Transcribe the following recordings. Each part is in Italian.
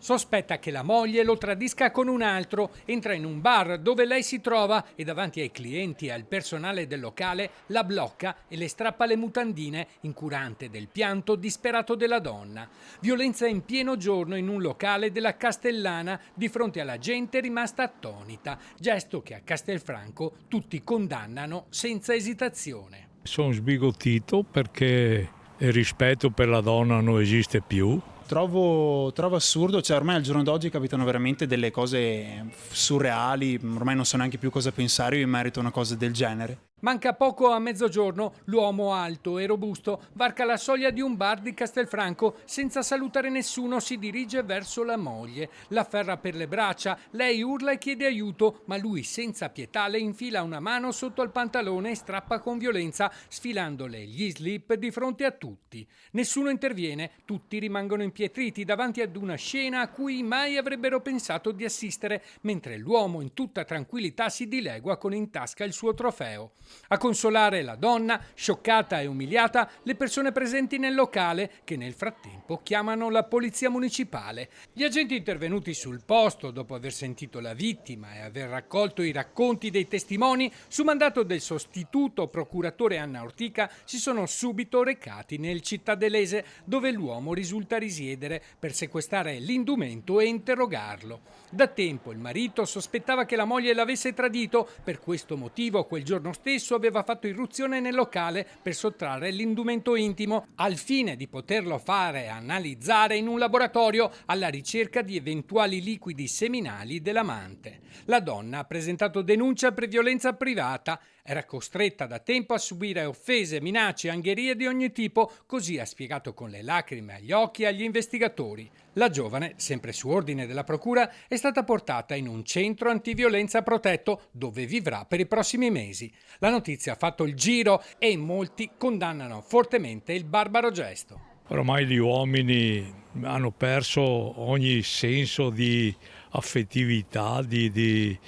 Sospetta che la moglie lo tradisca con un altro, entra in un bar dove lei si trova e davanti ai clienti e al personale del locale la blocca e le strappa le mutandine, incurante del pianto disperato della donna. Violenza in pieno giorno in un locale della Castellana di fronte alla gente rimasta attonita, gesto che a Castelfranco tutti condannano senza esitazione. Sono sbigottito perché il rispetto per la donna non esiste più. Trovo assurdo, cioè ormai al giorno d'oggi capitano veramente delle cose surreali, ormai non so neanche più cosa pensare io in merito a una cosa del genere. Manca poco a mezzogiorno, l'uomo alto e robusto varca la soglia di un bar di Castelfranco, senza salutare nessuno si dirige verso la moglie, la afferra per le braccia, lei urla e chiede aiuto, ma lui senza pietà le infila una mano sotto al pantalone e strappa con violenza, sfilandole gli slip di fronte a tutti. Nessuno interviene, tutti rimangono impietriti davanti ad una scena a cui mai avrebbero pensato di assistere, mentre l'uomo in tutta tranquillità si dilegua con in tasca il suo trofeo. A consolare la donna, scioccata e umiliata, le persone presenti nel locale, che nel frattempo chiamano la polizia municipale. Gli agenti intervenuti sul posto, dopo aver sentito la vittima e aver raccolto i racconti dei testimoni, su mandato del sostituto procuratore Anna Ortica, si sono subito recati nel cittadelese, dove l'uomo risulta risiedere, per sequestrare l'indumento e interrogarlo. Da tempo il marito sospettava che la moglie l'avesse tradito, per questo motivo quel giorno stesso aveva fatto irruzione nel locale per sottrarre l'indumento intimo, al fine di poterlo fare analizzare in un laboratorio alla ricerca di eventuali liquidi seminali dell'amante. La donna ha presentato denuncia per violenza privata. Era costretta da tempo a subire offese, minacce e angherie di ogni tipo, così ha spiegato con le lacrime agli occhi agli investigatori. La giovane, sempre su ordine della procura, è stata portata in un centro antiviolenza protetto, dove vivrà per i prossimi mesi. La notizia ha fatto il giro e molti condannano fortemente il barbaro gesto. Ormai gli uomini hanno perso ogni senso di affettività, di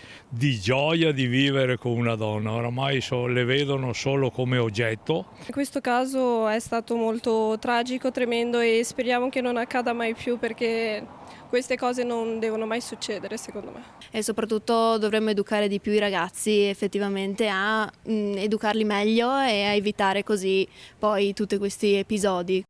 gioia di vivere con una donna. Oramai le vedono solo come oggetto. In questo caso è stato molto tragico, tremendo e speriamo che non accada mai più, perché queste cose non devono mai succedere, secondo me. E soprattutto dovremmo educare di più i ragazzi effettivamente a educarli meglio e a evitare così poi tutti questi episodi.